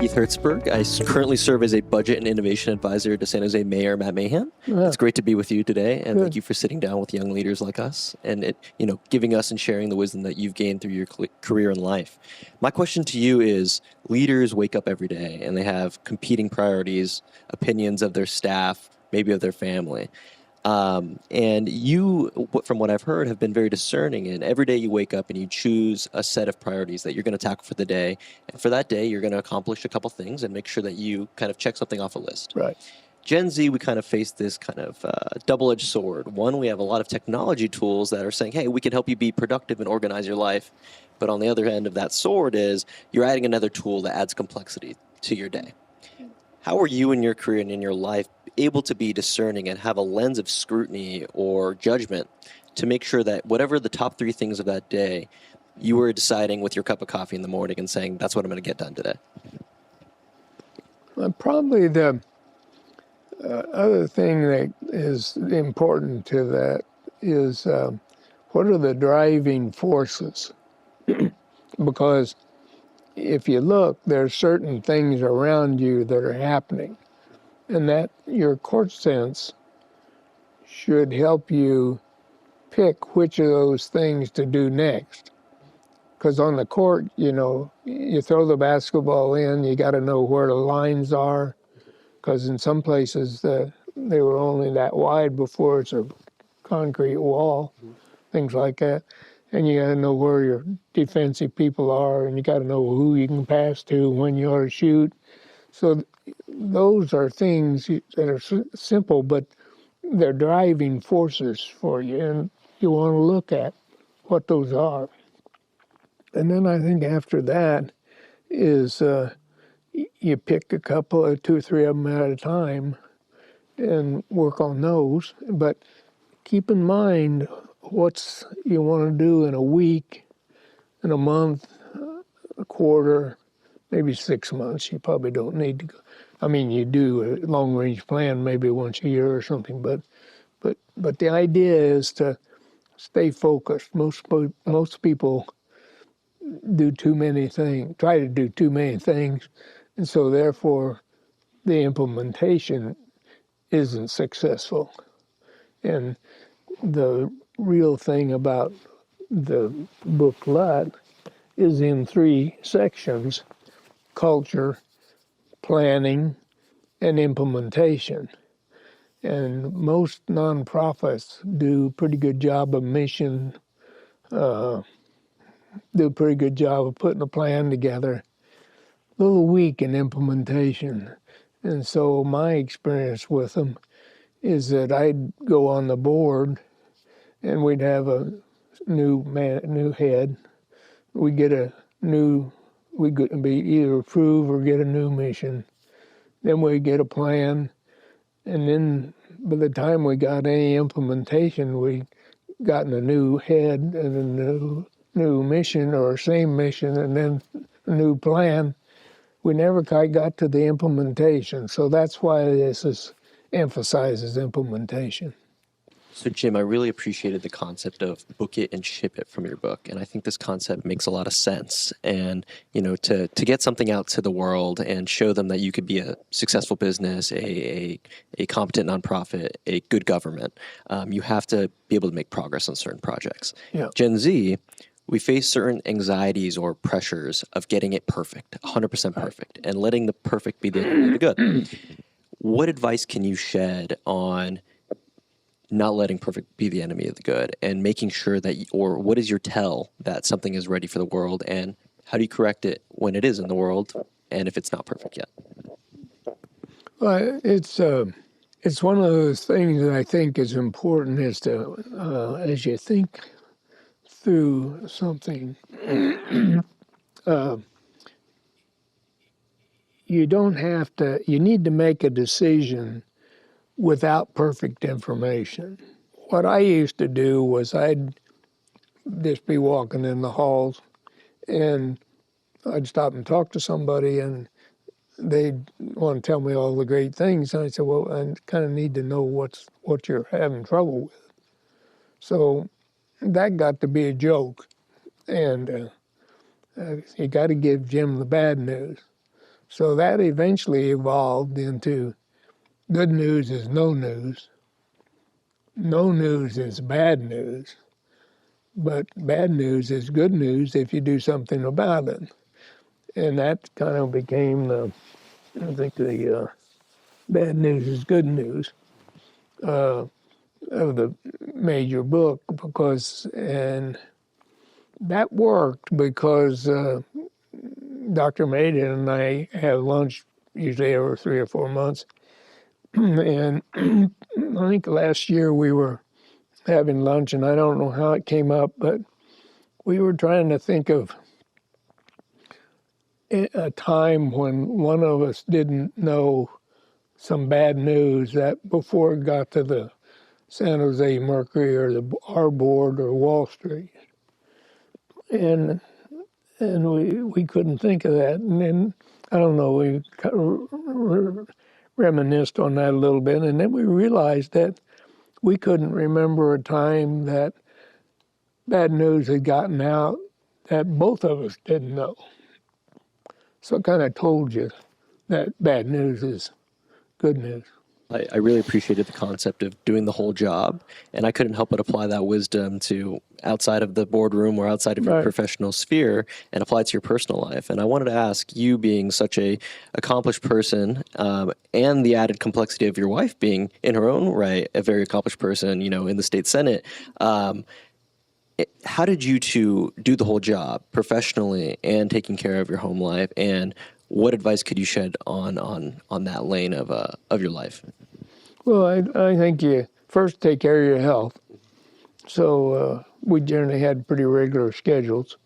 Keith Hertzberg. Currently serve as a budget and innovation advisor to San Jose Mayor Matt Mahan. Yeah. It's great to be with you today, and Good. thank you for sitting down with young leaders like us and giving us and sharing the wisdom that you've gained through your career and life. My question to you is: leaders wake up every day and they have competing priorities, opinions of their staff, maybe of their family. And you, from what I've heard, have been very discerning. And every day you wake up and you choose a set of priorities that you're going to tackle for the day. And for that day, you're going to accomplish a couple things and make sure that you kind of check something off a list. Right. Gen Z, we kind of face this kind of double-edged sword. One, we have a lot of technology tools that are saying, hey, we can help you be productive and organize your life. But on the other end of that sword is you're adding another tool that adds complexity to your day. How are you in your career and in your life able to be discerning and have a lens of scrutiny or judgment to make sure that whatever the top three things of that day, you were deciding with your cup of coffee in the morning and saying, that's what I'm going to get done today? Probably the other thing that is important to that is what are the driving forces? Because if you look, there are certain things around you that are happening, and that your court sense should help you pick which of those things to do next. Because on the court, you throw the basketball in, you got to know where the lines are, because in some places they were only that wide before it's a concrete wall, things like that. And you got to know where your defensive people are, and you got to know who you can pass to, when you ought to shoot. So those are things that are simple, but they're driving forces for you, and you want to look at what those are. And then I think after that is you pick a couple of 2 or 3 of them at a time and work on those. But keep in mind what you want to do in a week, in a month, a quarter, maybe 6 months. You probably don't need to go. I mean, you do a long-range plan maybe once a year or something, but the idea is to stay focused. Most people do too many things, try to do too many things, and so therefore the implementation isn't successful. And the real thing about the booklet is in 3 sections: culture, planning, and implementation. And most nonprofits do a pretty good job of mission, do a pretty good job of putting a plan together, a little weak in implementation. And so my experience with them is that I'd go on the board and we'd have a new head. We'd be either approve or get a new mission. Then we'd get a plan. And then by the time we got any implementation, we'd gotten a new head and a new mission or same mission and then a new plan. We never quite got to the implementation. So that's why this emphasizes implementation. So, Jim, I really appreciated the concept of book it and ship it from your book. And I think this concept makes a lot of sense. And, to get something out to the world and show them that you could be a successful business, a competent nonprofit, a good government, you have to be able to make progress on certain projects. Yeah. Gen Z, we face certain anxieties or pressures of getting it perfect, 100% perfect, and letting the perfect be the enemy of the good. What advice can you shed on not letting perfect be the enemy of the good and making sure that, or what is your tell that something is ready for the world, and how do you correct it when it is in the world and if it's not perfect yet? Well, it's one of those things that I think is important is to, as you think through something, you need to make a decision without perfect information. What I used to do was I'd just be walking in the halls and I'd stop and talk to somebody and they'd want to tell me all the great things. And I said, well, I kind of need to know what you're having trouble with. So that got to be a joke. And you got to give Jim the bad news. So that eventually evolved into good news is no news. No news is bad news. But bad news is good news if you do something about it. And that kind of became I think the bad news is good news of the major book and that worked because Dr. Maiden and I have lunch usually every 3 or 4 months. And I think last year we were having lunch, and I don't know how it came up, but we were trying to think of a time when one of us didn't know some bad news that before it got to the San Jose Mercury or our board or Wall Street. And we couldn't think of that. And then, I don't know, we kind of reminisced on that a little bit. And then we realized that we couldn't remember a time that bad news had gotten out that both of us didn't know. So it kind of told you that bad news is good news. I really appreciated the concept of doing the whole job, and I couldn't help but apply that wisdom to outside of the boardroom or outside of your Right. professional sphere and apply it to your personal life. And I wanted to ask you, being such a accomplished person, and the added complexity of your wife being in her own right a very accomplished person, in the state senate. How did you two do the whole job professionally and taking care of your home life? And what advice could you shed on that lane of your life? Well, I think you first take care of your health. So we generally had pretty regular schedules.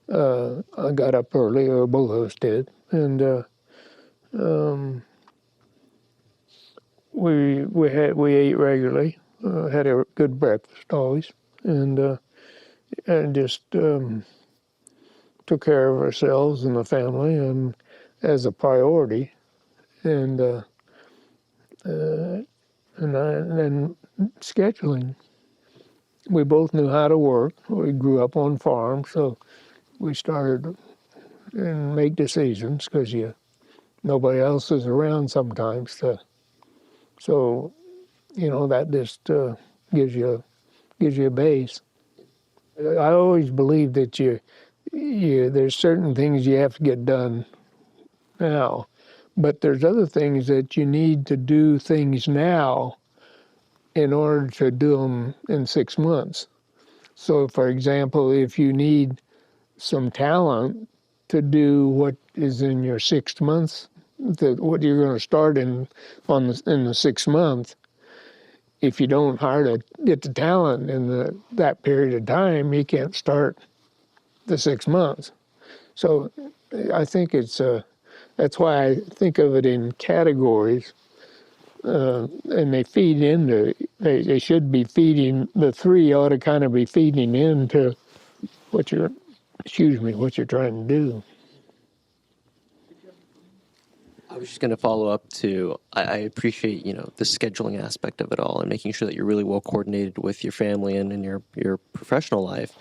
I got up early, or both of us did, and we ate regularly. Had a good breakfast always, and just took care of ourselves and the family and as a priority, and and then scheduling. We both knew how to work. We grew up on farms, so we started and make decisions because nobody else is around sometimes. So that just gives you a base. I always believe that there's certain things you have to get done now, but there's other things that you need to do things now in order to do them in 6 months. So, for example, if you need some talent to do what is in your 6 months, what you're going to start in the 6 months, if you don't hire to get the talent in that period of time, you can't start the 6 months. So I think that's why I think of it in categories, and they should be feeding, the three ought to kind of be feeding into what you're trying to do. I was just going to follow up to, I appreciate, the scheduling aspect of it all and making sure that you're really well coordinated with your family and in your professional life.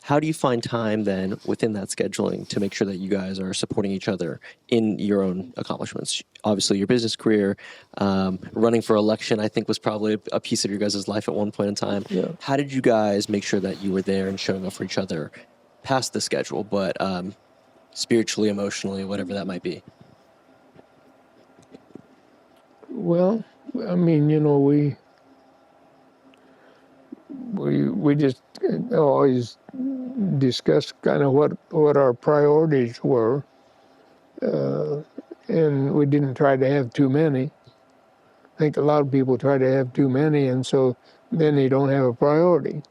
How do you find time then within that scheduling to make sure that you guys are supporting each other in your own accomplishments? Obviously, your business career, running for election, I think was probably a piece of your guys' life at one point in time. Yeah. How did you guys make sure that you were there and showing up for each other past the schedule, but spiritually, emotionally, whatever that might be? Well, I mean, we just always discussed kind of what our priorities were, and we didn't try to have too many. I think a lot of people try to have too many, and so then they don't have a priority.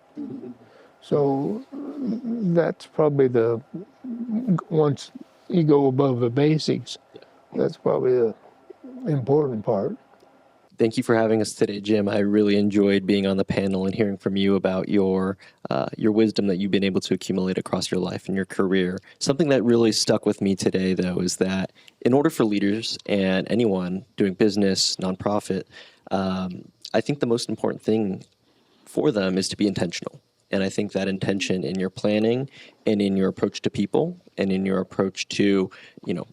So that's probably once you go above the basics, that's probably the important part. Thank you for having us today, Jim. I really enjoyed being on the panel and hearing from you about your wisdom that you've been able to accumulate across your life and your career. Something that really stuck with me today, though, is that in order for leaders and anyone doing business, nonprofit, I think the most important thing for them is to be intentional. And I think that intention in your planning and in your approach to people and in your approach to,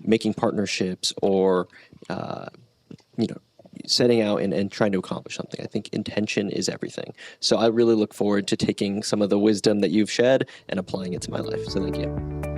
making partnerships or, you know, setting out and trying to accomplish something. I think intention is everything. So I really look forward to taking some of the wisdom that you've shed and applying it to my life. So thank you.